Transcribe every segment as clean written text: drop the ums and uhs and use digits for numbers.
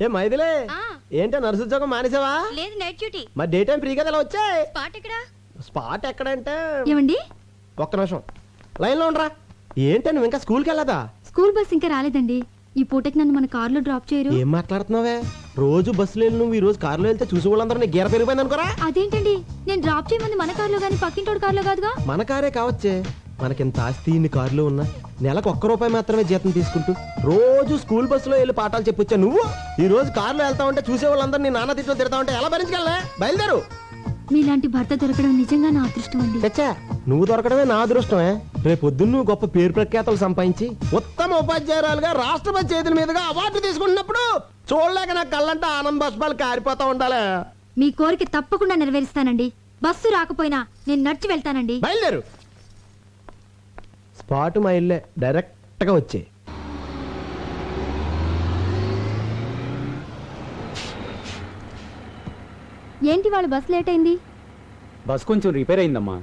ఏ మైదిలే ఏంటో నర్సు ఉద్యోగం మానేసావా? లేదు, నైట్ డ్యూటీ. మరి డే టైం ఫ్రీ కదా ఇలా వచ్చాయి. స్పాట్ ఎక్కడ? స్పాట్ ఎక్కడంటే ఏమండి, ఒక్క నిమిషం లైన్ లో ఉండరా. ఏంటి నువ్వు ఇంకా స్కూల్కి వెళ్ళదా? స్కూల్ బస్ ఇంకా రాలేదండి. ఈ పూటకి నన్ను మన కారులో డ్రాప్ చేయరు? ఏం మాట్లాడుతున్నావే? రోజు బస్సులో వెళ్ళి నువ్వు ఈ రోజు కారులో వెళ్తే చూసి వాళ్ళందరూ నీ గీర పెరిగిపోయింది అనుకోరా. అదేంటండి, నేను డ్రాప్ చేయమంది మన కారులో గానీ పక్కింటోడు కారులో కాదుగా. మన కారే కావచ్చే. మనకింత ఆస్తి ఇన్ని కార్లు ఉన్నా నెలకు ₹1 మాత్రమే జీతం తీసుకుంటూ రోజు స్కూల్ బస్సులో వెళ్ళి పాఠాలు చెప్పొచ్చా నువ్వు? ఈ రోజు కారులో వెళ్తా ఉంటే చూసే వాళ్ళందరూ నీ నాన్న తిట్లో తిడతా ఉంటే ఎలా భరించగలనే? బయలుదేరు. మీలాంటి భర్త దొరకడం నిజంగా నా అదృష్టం అండి. చచ్చా, నువ్వు దొరకడమే నా అదృష్టమే. రేపు పొద్దున్న నువ్వు గొప్ప పేరు ప్రఖ్యాతలు సంపాదించి ఉత్తమ ఉపాధ్యాయురాలుగా రాష్ట్రపతి చేతుల మీదుగా అవార్డు తీసుకుంటున్నప్పుడు చూడలేక నా కళ్ళంటే ఆనంద బాష్పాలు కారిపోతా ఉండాలి. మీ కోరిక తప్పకుండా నెరవేరుస్తానండి. బస్సు రాకపోయినా నేను నడిచి వెళ్తానండి. బయలుదేరు. స్పాట్ మా ఇల్లే, డైరెక్ట్ గా వచ్చే. ఏంటి వాళ్ళ బస్ లేట్ అయింది? బస్ కొంచెం రిపేర్ అయిందమ్మా.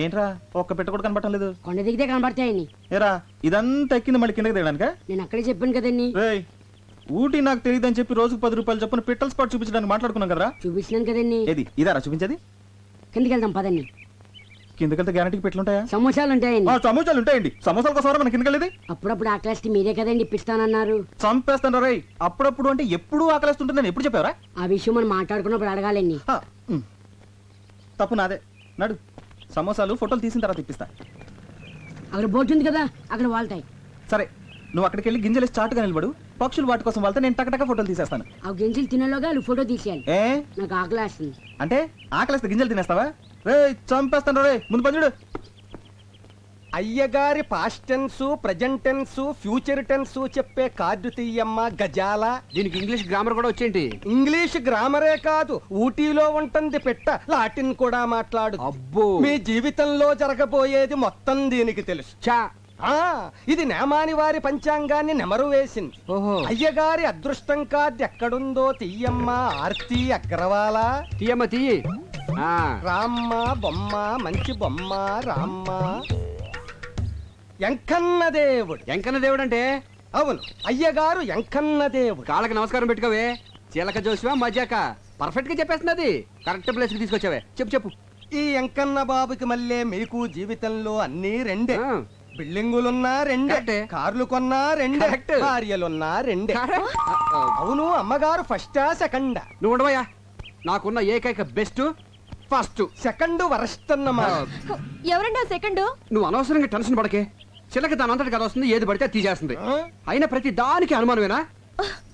ఏంట్రా ఒక్క పెట్ట కూడా కనబడటం లేదు? కొండ దిగితే కనబడతాయని. ఏరా ఇదంతా ఎక్కింది మళ్ళీ కిందకి దిగడానికా? నేను అక్కడే చెప్పాను కదండి. రేయ్, ఊటీ నాకు తెలియదని చెప్పి రోజుకు ₹10 చొప్పున పిట్టల్ స్పాట్ చూపించడానికి మాట్లాడుకున్నాం కదరా. చూపించినాను కదండి. ఏది ఇదారా చూపించేది? కిందకి వెళ్దాం పదండి. కిందకెళ్తే గ్యారంటీకి పెట్లుంటాయా? సమోసాలు ఉంటాయండి. సమోసాలు ఉంటాయండి. సమోసాల కోసం మన కిందకెళ్ళేది. అప్పుడప్పుడు ఆకలిస్తే మీరే కదండి ఇప్పిస్తానన్నారు. చంపేస్తాను రేయ్. అప్పుడప్పుడు అంటే ఎప్పుడు ఆకలిస్తుంటుందని ఎప్పుడు చెప్పావరా? ఆ విషయం మనం మాట్లాడుకున్నప్పుడు అడగాలండి. తప్పు నాదే. నడు, సమోసాలు ఫోటోలు తీసిన తర్వాత ఇప్పిస్తా. అక్కడ బోట్ ఉంది కదా, అక్కడ వాళ్తాయి. సరే, నువ్వు అక్కడికి వెళ్ళి గింజలు చాటుగా నిలబడు. పక్షులు వాటి కోసం వెళ్తే నేను టకటక ఫోటోలు తీసేస్తాను. ఆ గింజలు తినేలోగా వాళ్ళు ఫోటో తీసేయాలి. ఏ నాకు ఆకలి వేస్తుంది. అంటే ఆకలిస్తే గింజలు తినేస్తావా? రే చంపేస్తాను రే. ముందు పని చూడు. అయ్యగారి past tense, present tense, future tense చెప్పే కార్డు తీయమ్మ గజాల. దీనికి ఇంగ్లీష్ గ్రామర్ కూడా వచ్చేంటి? ఇంగ్లీష్ గ్రామరే కాదు, ఊటీలో ఉంటుంది పెట్ట, లాటిన్ కూడా మాట్లాడు. అబ్బో, మీ జీవితంలో జరగబోయేది మొత్తం దీనికి తెలుసు. చా. ఇది నేమాని వారి పంచాంగాన్ని నెమరు వేసింది. ఓహో. అయ్యగారి అదృష్టం కార్డు ఎక్కడుందో తీయమ్మ. ఆర్తి అగ్రవాల. తీయమ్మ తీయి. రామ్మ బొమ్మ, మంచి బొమ్మ రామ్మ. ఎంకన్న దేవుడు. ఎంకన్న దేవుడు అంటే? అవును, అయ్యగారు ఎంకన్న దేవుడు. కాళ్ళకి నమస్కారం పెట్టుకోవే. చీలక జోసివా మజాక పర్ఫెక్ట్ గా చెప్పేస్తున్నది. కరెక్ట్ ప్లేస్ కి తీసుకొచ్చావే. చెప్పు చెప్పు. ఈ ఎంకన్న బాబుకి మళ్ళీ మీకు జీవితంలో అన్ని రెండే. బిల్డింగులున్నా రెండే, కార్లు కొన్నా రెండే, భార్యలున్నా రెండే. అవును, అమ్మగారు ఫస్టా సెకండా? నువ్వు ఉండవయ్యా. నాకున్న ఏకైక బెస్ట్ ఫస్ట్. సెకండ్ వరస్ట్ అన్నమా? ఎవరండి ఆ సెకండ్? నువ్వు అనవసరంగా టెన్షన్ పడకే. చిలక దాని అంతటి కదా వస్తుంది, ఏది పడితే తీసేస్తుంది. అయినా ప్రతి దానికి అనుమానమేనా?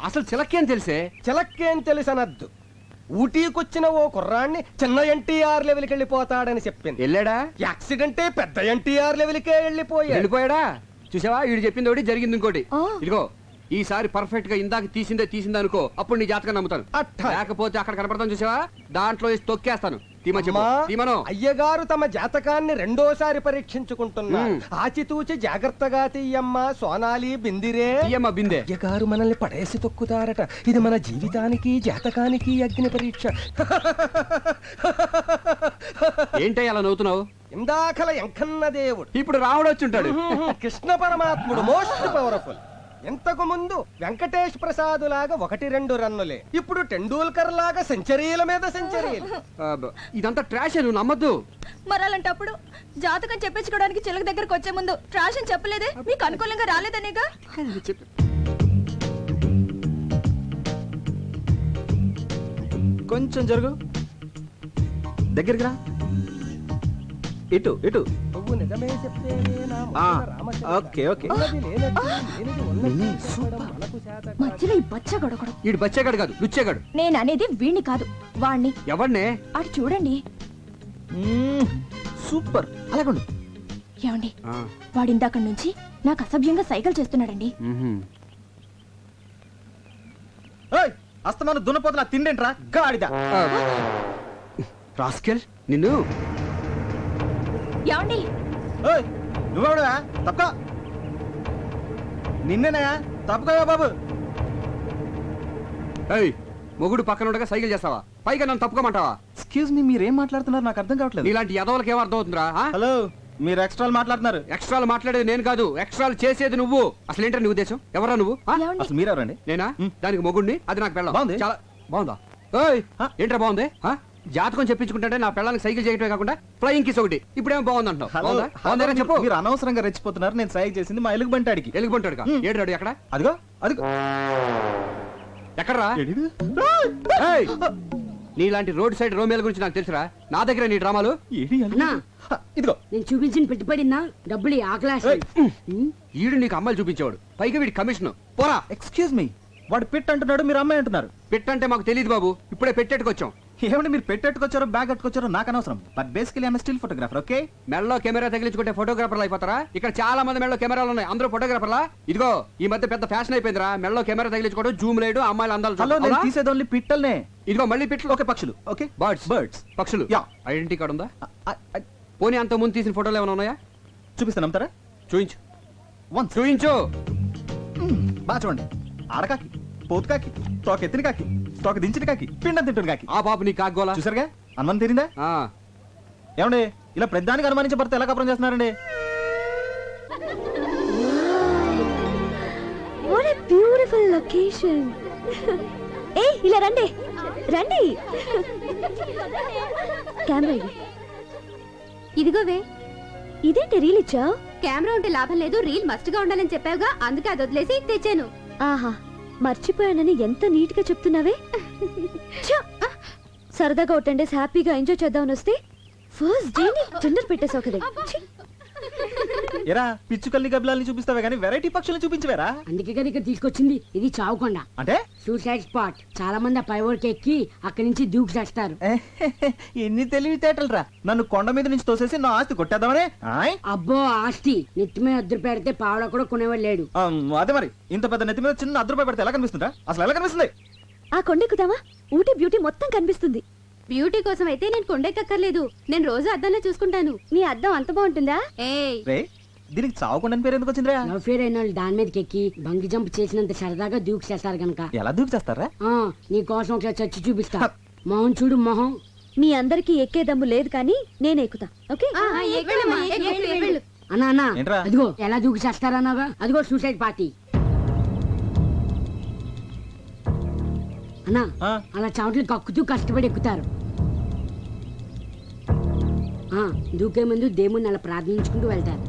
అసలు చిలకేం తెలిసే? చిలక్కేం తెలుసనద్దు. ఊటీకొచ్చిన ఓ కుర్రాన్ని చిన్న ఎన్టీఆర్ లెవెల్కి వెళ్ళిపోతాడని చెప్పింది. వెళ్ళాడా? యాక్సిడెంటే పెద్ద ఎన్టీఆర్ లెవెల్కే వెళ్ళిపోయాడా? చూసావా, వీడు చెప్పింది ఒకటి, జరిగింది ఇంకోటి. ఇదిగో ఈసారి పర్ఫెక్ట్ గా ఇందాక తీసిందే అనుకో, అప్పుడు నీ జాతకం నమ్ముతాను. లేకపోతే అక్కడ కనపడతాను చూసావా, దాంట్లో తొక్కేస్తాను. అయ్యగారు తమ జాతకాన్ని రెండోసారి పరీక్షించుకుంటున్నారు. ఆచితూచి జాగ్రత్తగా తీయమ్మ సోనాలి బిందిరే. బిందే. అయ్యగారు మనల్ని పడేసి తొక్కుతారట. ఇది మన జీవితానికి జాతకానికి అగ్ని పరీక్ష. ఏంటి అలా నవ్వుతున్నావు? ఇందాకల ఎంకన్న దేవుడు, ఇప్పుడు రాముడు వచ్చి ఉంటాడు. కృష్ణ పరమాత్ముడు మోస్ట్ పవర్ఫుల్. ఇంతకు ముందు వెంకటేష్ ప్రసాద్ లాగా 1-2 రన్నులే. ఇప్పుడు టెండూల్కర్ లాగా సెంచరీల మీద సెంచరీలు. ఇదంతా ట్రాష్, నువ్వు నమ్మద్దు. మరి అలాంటప్పుడు జాతకం చెప్పించుకోవడానికి చిలక దగ్గరకు వచ్చే ముందు ట్రాష్ అని చెప్పలేదే? మీకు అనుకూలంగా రాలేదనేగా? కొంచెం జరుగు, దగ్గరికి రా. ఇటు ఇటు. నువ్వు నిజమే చెప్తేనే నా ఓకే ఓకే. మధ్యలో ఈ బచ్చగొడగడు. ఈడు బచ్చేగాడు కాదు, లుచ్చేగాడు. నేను అనేది వీణ్ణి కాదు, వాణ్ణి. ఎవరినే? అటు చూడండి. సూపర్. అలాగండు. ఏమండి, వాడు ఇందాక నుంచి నాకు అసభ్యంగా సైకిల్ చేస్తున్నాడండి. అస్తమాను దున్నపోతున్నా తిండేంట్రా గాడిద. రాస్కెల్ నిన్ను. ఏమండి, నువ్వెవడువా? తప్ప నిన్నేనా? తప్పుకోవా బాబు. మొగుడు పక్కన ఉండగా సైకిల్ చేస్తావా? పైగా నన్ను తప్పుకోమంటావా? ఎక్స్క్యూజ్ మీ, మీరేం మాట్లాడుతున్నారు నాకు అర్థం కావట్లేదు. ఇలాంటి ఎదవలకి ఏం అర్థం అవుతుందిరా? హలో, మీరు ఎక్స్ట్రాలు మాట్లాడుతున్నారు. ఎక్స్ట్రాలు మాట్లాడేది నేను కాదు, ఎక్స్ట్రాలు చేసేది నువ్వు. అసలు ఏంటో నీ ఉద్దేశం? ఎవరా నువ్వు? ఏమండి? అసలు మీరెవరండి? నేనా? దానికి మొగుడిని, అది నాకు పెళ్ళం. బాగుంది. చాలా బాగుందా? ఏయ్, ఏంట్రా బాగుంది? జాతకం చెప్పించుకుంటే నా పెళ్ళానికి సైకిల్ చేయటమే కాకుండా ఫ్లయింగ్ కిస్ ఒకటి. ఇప్పుడేమో బాగుంది అంటున్నావు. హలో, బాగుందా? బాగుందా చెప్పు. మీరు అనవసరంగా రెచ్చిపోతున్నారు. నేను సైజ్ చేసింది మా ఎలుగు బంటాడికి. ఎలుగుబంటాడుగా ఏడాడు ఎక్కడ? అదిగో అదిగో. ఎక్కడరా? ఏడిది? ఏయ్! నీలాంటి రోడ్ సైడ్ రోమేల గురించి నాకు తెలుసురా. నా దగ్గర నీ డ్రామాలు. ఏడి ఎలుగు? అన్నా ఇదిగో. నేను చూపించిన పెట్టుబడినా డబ్బులు ఈ ఆకలేసి ఈడు నీకు అమ్మాయిలు చూపించేవాడు, పైగా వీడి కమిషన్. పోరా. ఎక్స్క్యూజ్ మీ, వాడు పెట్ అంటున్నాడు, మీరు అమ్మాయి అంటున్నారు. పెట్టంటే మాకు తెలియదు బాబు, ఇప్పుడే పెట్టేట్టుకొచ్చాం. ఏమంటే మీరు పెట్టెట్టుకొచ్చారో బ్యాగ్ కట్టుకొచ్చారో నాకు అనవసరం. But basically I'm still photographer. Okay, మెడలో కెమెరా తగిలించుకుంటే ఫోటోగ్రాఫర్లు అయిపోతారా? ఇక్కడ చాలా మంది మెడలో కెమెరాలు ఉన్నాయి, అందరూ ఫోటోగ్రాఫర్లా? ఇదిగో ఈ మధ్య పెద్ద ఫ్యాషన్ అయిపోయిందిరా మెడలో కెమెరా తగిలించుకోవడం, జూమ్ లేడు, అమ్మాయిలు అందాలు హలో, చూడడం. నేను అవునా? తీసేది ఓన్లీ పిట్టల్నే. ఇదిగో మళ్ళీ పిట్లు. ఓకే, పక్షులు. Okay, birds. బర్డ్స్. పక్షులు. యా. ఐడెంటిటీ కార్డు ఉందా? పోనీ అంత ముందు తీసిన ఫోటోలు ఏమైనా ఉన్నాయా? చూపిస్తాను, నమ్ముతారా? చూయించు. వన్స్. చూయించు. బాగా చూడండి. ఆడకాకి, పోతు కాకి, తోక ఎత్తిన కాకి, తోక దించిన కాకి, పిండం తింటున్న కాకి. ఆ పాప నీ కాగోలా. చూసారుగా, అనుమానం తీరిందా? ఏమండి ఇలా ప్రతిదానికి అనుమానించే భర్త ఎలా కపరం చేస్తున్నారండి? What a beautiful location. ఏయ్ ఇలా రండి రండి. కెమెరా ఇది. ఇదిగోవే, ఇదేంటి రీల్ ఇచ్చావు? కెమెరా ఉంటే లాభం లేదు, రీల్ మస్ట్ గా ఉండాలని చెప్పావుగా, అందుకే అది వదిలేసి ఇది తెచ్చాను. ఆహా, మర్చిపోయానని ఎంత నీట్ గా చెప్తున్నావే. ఛ! సరదాగా ఒక 10 days హ్యాపీగా ఎంజాయ్ చేద్దామని వస్తే ఫస్ట్ డే డిన్నర్ పెట్టేసావు కదే. ఛీ! ఎరా పిచ్చుకల్ని గబ్బిలాల్ని చూపిస్తావే కానీ వెరైటీ పక్షుల్ని చూపించవేరా? అందుకే కదా ఇక్కడ తీసుకొచ్చింది. ఇది చావుకొండ, అంటే సూసైడ్ స్పాట్. చాలా మంది ఆ పై ఊరికి ఎక్కి అక్కడి నుంచి దూకి చేస్తారు. ఎన్ని తెలివితేటలు రా. నన్ను కొండ మీద నుంచి తోసేసి నా ఆస్తి కొట్టేద్దామనే. ఆయ్? అబ్బో ఆస్తి నెత్తి మీద అద్దరు పెడితే పావడ కూడా కొనేవాడు లేడు. అదే మరి, ఇంత పెద్ద నెత్తి మీద చిన్న ₹1 పెడితే ఎలా కనిపిస్తుందా? అసలు ఎలా కనిపిస్తుంది? ఆ కొండెక్కుదామా? ఊటీ బ్యూటీ మొత్తం కనిపిస్తుంది. బ్యూటీ కోసం అయితే నేను కొండెక్కర్లేదు, నేను రోజు అద్దంలో చూసుకుంటాను. నీ అద్దం అంత బాగుంటుందా? ఏయ్, రే, దీనికి చావకుండా పేరు ఎందుకు వచ్చిందిరా? లవ్ ఫేర్ అయిన వాళ్ళు దాని మీదకి ఎక్కి బంగి జంప్ చేసినంత సరదాగా దూకి చేస్తారు గనక. ఎలా దూకి చేస్తారా? నీ కోసం ఒకసారి చచ్చి చూపిస్తా. మొహం చూడు మొహం. మీ అందరికి ఎక్కే దమ్ము లేదు కానీ నేను ఎక్కుతా. ఓకే? వెళ్ళు. అన్నా అన్నా ఏంట్రా? అదిగో ఎలా దూకి చేస్తారన్నాగా, అదిగో సూసైడ్ పార్టీ. అన్నా ఆ? అలా చవట్లు కక్కుతూ కష్టపడి ఎక్కుతారు. దూకే ముందు దేవుణ్ణి అలా ప్రార్థించుకుంటూ వెళ్తారు.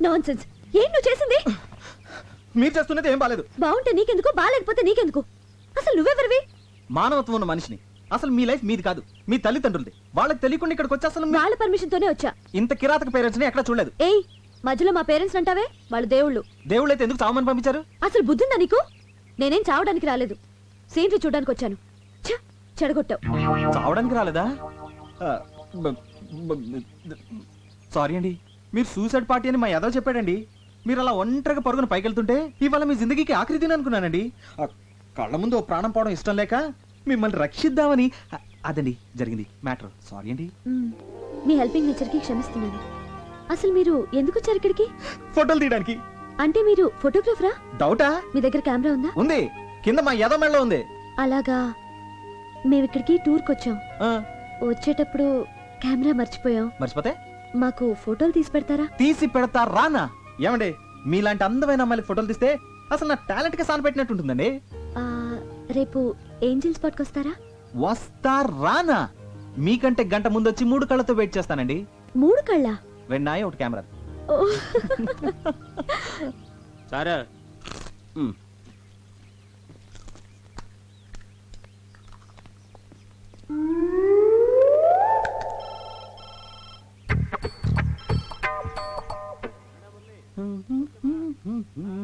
నాన్సెన్స్. ఏం నువ్వు చేసింది? మీరు చేస్తున్నది ఏం బాలేదు. బాగుంటే నీకెందుకు, బాగాలేకపోతే నీకెందుకు? అసలు నువ్వెవరివి? మానవత్వం ఉన్న మనిషిని. అసలు మీ లైఫ్ మీది కాదు, మీ తల్లిదండ్రులది. వాళ్ళకి తెలియకుండా ఇక్కడికి వచ్చి అసలు వాళ్ళ పర్మిషన్ తోనే వచ్చా. ఇంత కిరాతక పేరెంట్స్ ని ఎక్కడ చూడలేదు. ఏయ్, మధ్యలో మా పేరెంట్స్ అంటావే, వాళ్ళు దేవుళ్ళు. దేవుళ్ళైతే ఎందుకు చావమని పంపించారు? అసలు బుద్ధిందా నీకు? నేనేం చావడానికి రాలేదు, సీనరీ చూడడానికి వచ్చాను. ఛ! చెడగొట్టావు. చావడానికి రాలేదా? సారీ అండి, మీరు సూసైడ్ పార్టీ అని మా యాదవ్ చెప్పాడండి. మీరు అలా ఒంటరిగా పరుగున పైకెళ్తుంటే ఇవాళ మీ జిందగీకి ఆఖరి దిన అనుకున్నానండి. కళ్ళ ముందు ఓ ప్రాణం పోవడం ఇష్టం లేక మిమ్మల్ని రక్షిద్దామని. అదండి జరిగింది మ్యాటర్. సారీ అండి. మీ హెల్పింగ్ నేచర్కి క్షమిస్తున్నాను. అసలు మీరు ఎందుకు వచ్చారు ఇక్కడికి? ఫోటోలు తీయడానికి. అంటే మీరు ఫోటోగ్రాఫరా? డౌటా? మీ దగ్గర కెమెరా ఉందా? ఉంది, కింద మా యాదవ్ మెడలో ఉంది. అలాగా. మేము ఇక్కడికి టూర్కి వచ్చాం. ఆ, వచ్చేటప్పుడు కెమెరా మర్చిపోయాం. మర్చిపోతే మాకు ఫోటోలు తీసి పెడతారా? తీసి పెడతా రానా? ఏమండి మీలాంటి అందమైన అమ్మాయిలకి ఫోటోలు తీస్తే అసలు నా టాలెంట్ కి సాన్ పెట్టినట్టు ఉంటుందండి. రేపు ఏంజిల్ స్పాట్కి వస్తారా? వస్తా రానా? మీకంటే గంట ముందు వచ్చి 3 కళ్ళతో వెయిట్ చేస్తానండి. 3 కళ్ళ? రెండు నాయి ఒకటి కెమెరా సరే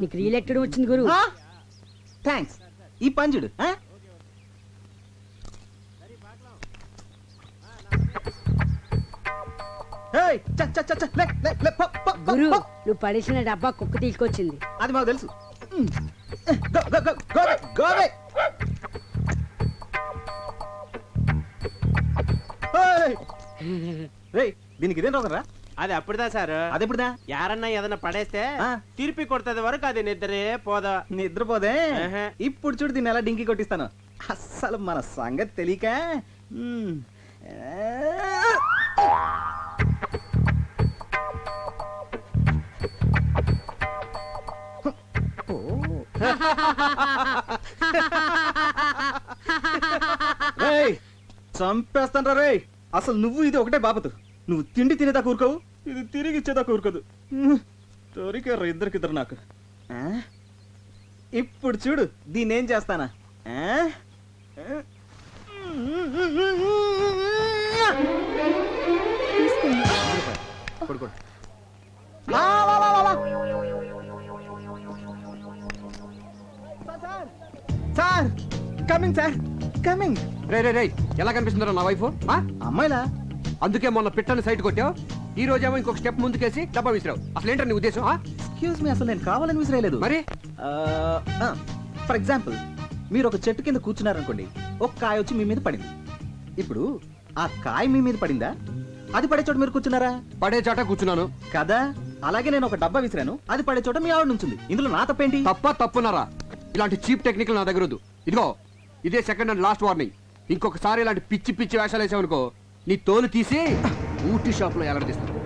నీకు రీఎలెక్టెడ్ వచ్చింది గురు థ్యాంక్స్ ఈ పంజుడు గురు నువ్వు పడేసిన డబ్బా కుక్క తీసుకొచ్చింది అది మాకు తెలుసు Go, go, go, go away, go away. Hey! రేయ్, దీనికి ఇదేం రోగం రా? అది అప్పుడుదా సార్ అదెప్పుడుదా? యారన్నా ఏదన్నా పడేస్తే ఆ. తిరిపి కొడుతుంది వరకు అది నిద్రే పోదా. నిద్రపోదే ఆహా. ఇప్పుడు చూడు దీన్ని ఎలా డింకి కొట్టిస్తాను అస్సలు మన సంగతి తెలియక చంపేస్తాను రే. అసలు నువ్వు ఇది ఒకటే బాపతు. నువ్వు తిండి తినేదా కూరుకోవు, ఇది తిరిగి ఇచ్చేదా కూరుకోదు. దొరికారు ఇద్దరికిద్దరు నాకు. ఆ? ఇప్పుడు చూడు దీన్ని ఏం చేస్తానా. ఆ? కొడుకోడు. వా, వా, వా, వా, వా. Sir coming sir coming. రే రే రే ఎలా కనిపిస్తుందో నా వైఫ్ అమ్మాయిలా? అందుకే మొన్న పిట్టని సైట్ కొట్టావు, ఈ రోజేమో ఇంకొక స్టెప్ ముందుకేసి డబ్బా విసిరావు. అసలు ఏంటో నీ ఉద్దేశం? ఎక్స్క్యూజ్ మీ, అసలు నేను కావాలని విసిరేయలేదు. మరి ఫర్ ఎగ్జాంపుల్ మీరు ఒక చెట్టు కింద కూర్చున్నారనుకోండి, ఒక కాయ వచ్చి మీ మీద పడింది. ఇప్పుడు ఆ కాయ మీ మీద పడిందా, అది పడే చోట మీరు కూర్చున్నారా? పడే చాట కూర్చున్నాను కదా. అలాగే నేను ఒక డబ్బా విసిరాను, అది పడే చోట మీ ఆవిడ నుంచింది. ఇందులో నా తప్పేంటి? తప్పున్నారా? ఇలాంటి చీప్ టెక్నిక్ నా దగ్గర వద్దు. ఇదిగో ఇదే సెకండ్ అండ్ లాస్ట్ వార్నింగ్. ఇంకొకసారి ఇలాంటి పిచ్చి పిచ్చి వేషాలు వేసావనుకో నీ తోలు తీసి ఊటీ షాప్ లో ఎలాడదీస్తాను.